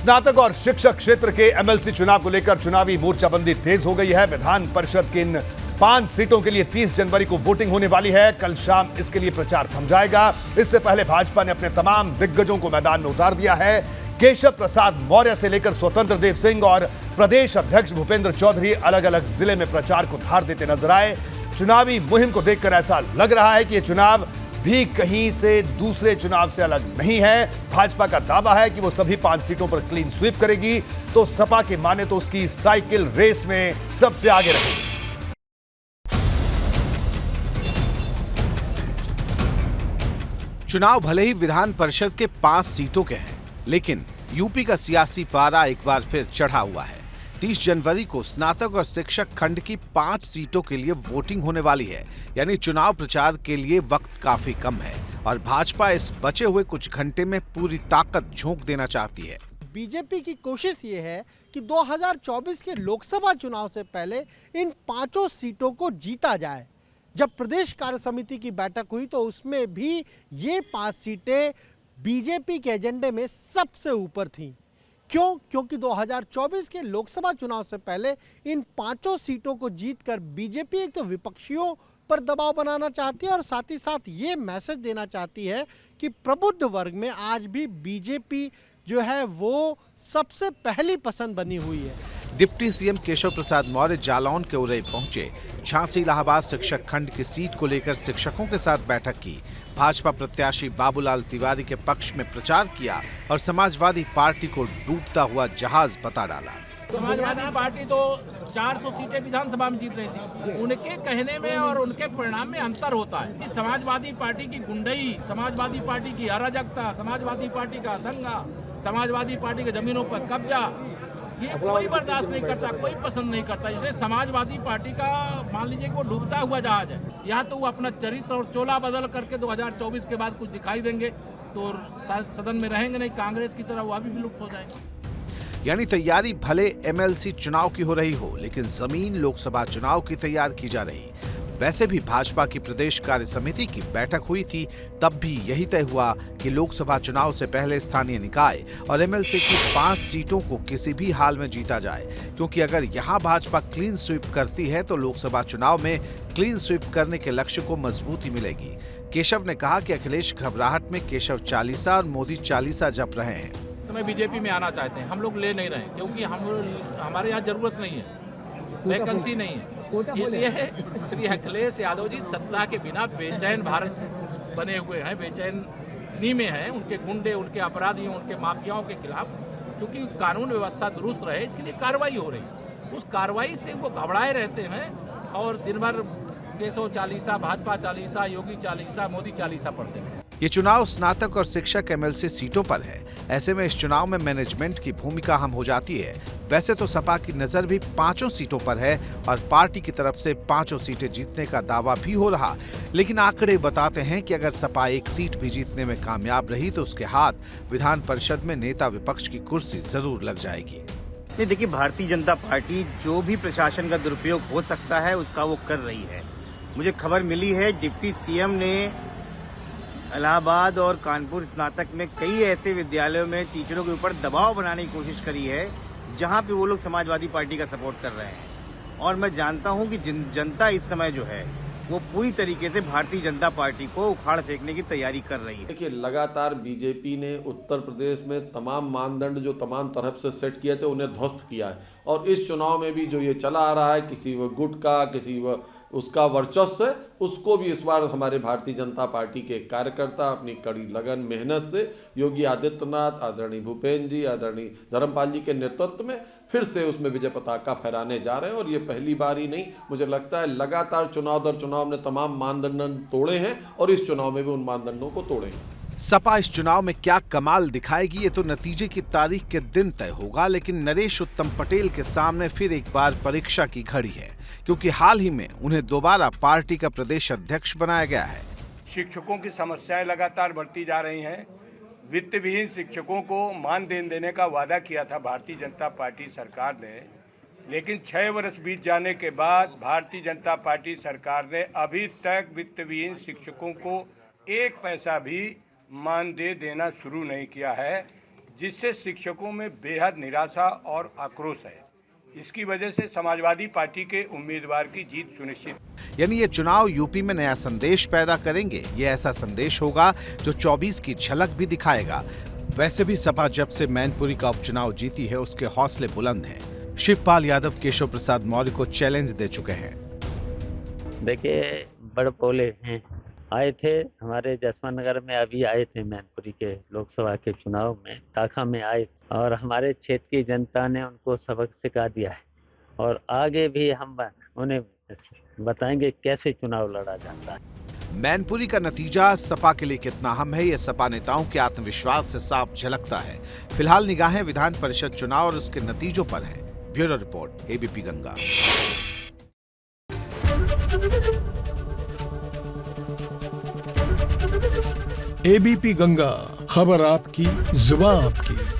स्नातक और शिक्षक क्षेत्र के एमएलसी चुनाव को लेकर चुनावी मोर्चाबंदी तेज हो गई है। विधान परिषद की इन 5 सीटों के लिए 30 जनवरी को वोटिंग होने वाली है। कल शाम इसके लिए प्रचार थम जाएगा। इससे पहले भाजपा ने अपने तमाम दिग्गजों को मैदान में उतार दिया है। केशव प्रसाद मौर्य से लेकर स्वतंत्र देव सिंह और प्रदेश अध्यक्ष भूपेंद्र चौधरी अलग अलग जिले में प्रचार को धार देते नजर आए। चुनावी मुहिम को देखकर ऐसा लग रहा है कि यह चुनाव भी कहीं से दूसरे चुनाव से अलग नहीं है। भाजपा का दावा है कि वो सभी 5 सीटों पर क्लीन स्वीप करेगी, तो सपा के माने तो उसकी साइकिल रेस में सबसे आगे रहेगी। चुनाव भले ही विधान परिषद के 5 सीटों के हैं, लेकिन यूपी का सियासी पारा एक बार फिर चढ़ा हुआ है। 30 जनवरी को स्नातक और शिक्षक खंड की 5 सीटों के लिए वोटिंग होने वाली है, यानी चुनाव प्रचार के लिए वक्त काफी कम है और भाजपा इस बचे हुए कुछ घंटे में पूरी ताकत झोंक देना चाहती है। बीजेपी की कोशिश ये है कि 2024 के लोकसभा चुनाव से पहले इन 5 सीटों को जीता जाए। जब प्रदेश कार्य समिति की बैठक हुई तो उसमें भी ये 5 सीटें बीजेपी के एजेंडे में सबसे ऊपर थीं। क्यों? क्योंकि 2024 के लोकसभा चुनाव से पहले इन 5 सीटों को जीतकर बीजेपी एक तो विपक्षियों पर दबाव बनाना चाहती है और साथ ही साथ ये मैसेज देना चाहती है कि प्रबुद्ध वर्ग में आज भी बीजेपी जो है वो सबसे पहली पसंद बनी हुई है। डिप्टी सीएम केशव प्रसाद मौर्य जालौन के उरई पहुंचे। झांसी इलाहाबाद शिक्षक खंड की सीट को लेकर शिक्षकों के साथ बैठक की। भाजपा प्रत्याशी बाबूलाल तिवारी के पक्ष में प्रचार किया और समाजवादी पार्टी को डूबता हुआ जहाज बता डाला। समाजवादी पार्टी तो 400 सीटें विधानसभा में जीत रही थी। उनके कहने में और उनके परिणाम में अंतर होता है कि समाजवादी पार्टी की गुंडई, समाजवादी पार्टी की अराजकता, समाजवादी पार्टी का दंगा, समाजवादी पार्टी के जमीनों पर कब्जा, ये कोई बर्दाश्त नहीं करता, कोई पसंद नहीं करता। इसलिए समाजवादी पार्टी का मान लीजिए कि वो डूबता हुआ जहाज है। या तो वो अपना चरित्र और चोला बदल करके 2024 के बाद कुछ दिखाई देंगे तो सदन में रहेंगे, नहीं कांग्रेस की तरह वो अभी भी लुप्त हो जाएंगे। यानी तैयारी भले एमएलसी चुनाव की हो रही हो, लेकिन जमीन लोकसभा चुनाव की तैयार की जा रही। वैसे भी भाजपा की प्रदेश कार्य समिति की बैठक हुई थी, तब भी यही तय हुआ कि लोकसभा चुनाव से पहले स्थानीय निकाय और एमएलसी की 5 सीटों को किसी भी हाल में जीता जाए, क्योंकि अगर यहां भाजपा क्लीन स्वीप करती है तो लोकसभा चुनाव में क्लीन स्वीप करने के लक्ष्य को मजबूती मिलेगी। केशव ने कहा कि अखिलेश घबराहट में केशव चालीसा और मोदी चालीसा जप रहे हैं। समय बीजेपी में आना चाहते हैं, हम लोग ले नहीं रहे क्योंकि हमारे यहाँ जरूरत नहीं है, वैकेंसी नहीं है। इसलिए श्री अखिलेश यादव जी सत्ता के बिना बेचैन भारत बने हुए हैं, बेचैनी में हैं। उनके गुंडे, उनके अपराधियों, उनके माफियाओं के खिलाफ क्योंकि कानून व्यवस्था दुरुस्त रहे, इसके लिए कार्रवाई हो रही है। उस कार्रवाई से वो घबराए रहते हैं और दिन भर केशव चालीसा, भाजपा चालीसा, योगी चालीसा, मोदी चालीसा पढ़ते हैं। ये चुनाव स्नातक और शिक्षक एमएलसी सीटों पर है। ऐसे में इस चुनाव में मैनेजमेंट की भूमिका अहम हो जाती है। वैसे तो सपा की नजर भी 5 सीटों पर है और पार्टी की तरफ से 5 सीटें जीतने का दावा भी हो रहा, लेकिन आंकड़े बताते हैं कि अगर सपा 1 सीट भी जीतने में कामयाब रही तो उसके हाथ विधान परिषद में नेता विपक्ष की कुर्सी जरूर लग जाएगी। नहीं, देखिए, भारतीय जनता पार्टी जो भी प्रशासन का दुरुपयोग हो सकता है उसका वो कर रही है। मुझे खबर मिली है डिप्टी सीएम ने इलाहाबाद और कानपुर स्नातक में कई ऐसे विद्यालयों में टीचरों के ऊपर दबाव बनाने की कोशिश करी है जहां पे वो लोग समाजवादी पार्टी का सपोर्ट कर रहे हैं। और मैं जानता हूं कि जनता इस समय जो है वो पूरी तरीके से भारतीय जनता पार्टी को उखाड़ फेंकने की तैयारी कर रही है। देखिए, लगातार बीजेपी ने उत्तर प्रदेश में तमाम मानदंड जो तमाम तरफ से सेट किए थे उन्हें ध्वस्त किया है और इस चुनाव में भी जो ये चला आ रहा है, किसी वो गुट का, किसी वो उसका वर्चस्व है, उसको भी इस बार हमारे भारतीय जनता पार्टी के कार्यकर्ता अपनी कड़ी लगन मेहनत से योगी आदित्यनाथ, आदरणीय भूपेंद्र जी, आदरणीय धर्मपाल जी के नेतृत्व में फिर से उसमें विजय पताका फहराने जा रहे हैं। और ये पहली बार ही नहीं, मुझे लगता है लगातार चुनाव दर चुनाव ने तमाम मानदंड तोड़े हैं और इस चुनाव में भी उन मानदंडों को तोड़ेंगे। सपा इस चुनाव में क्या कमाल दिखाएगी ये तो नतीजे की तारीख के दिन तय होगा, लेकिन नरेश उत्तम पटेल के सामने फिर एक बार परीक्षा की घड़ी है, क्योंकि हाल ही में उन्हें दोबारा पार्टी का प्रदेश अध्यक्ष बनाया गया है। शिक्षकों की समस्याएं लगातार बढ़ती जा रही हैं। वित्त विहीन शिक्षकों को मानदेन देने का वादा किया था भारतीय जनता पार्टी सरकार ने, लेकिन 6 वर्ष बीत जाने के बाद भारतीय जनता पार्टी सरकार ने अभी तक वित्त विहीन शिक्षकों को 1 पैसा भी मानदेय देना शुरू नहीं किया है। जिससे शिक्षकों में बेहद निराशा और आक्रोश है। इसकी वजह से समाजवादी पार्टी के उम्मीदवार की जीत सुनिश्चित। यानी ये चुनाव यूपी में नया संदेश पैदा करेंगे। ये ऐसा संदेश होगा जो 24 की झलक भी दिखाएगा। वैसे भी सपा जब से मैनपुरी का उपचुनाव जीती है उसके हौसले बुलंद हैं। शिवपाल यादव केशव प्रसाद मौर्य को चैलेंज दे चुके हैं। देखिए, बड़ बोले हैं, आए थे हमारे जसवंत नगर में, अभी आए थे मैनपुरी के लोकसभा के चुनाव में, ताखा में आए थे और हमारे क्षेत्र की जनता ने उनको सबक सिखा दिया है और आगे भी हम उन्हें बताएंगे कैसे चुनाव लड़ा जाता है। मैनपुरी का नतीजा सपा के लिए कितना अहम है, ये सपा नेताओं के आत्मविश्वास से साफ झलकता है। फिलहाल निगाहें विधान परिषद चुनाव और उसके नतीजों पर हैं। Bureau report, ABP Ganga. ABP Ganga, खबर आपकी, जुबान आपकी।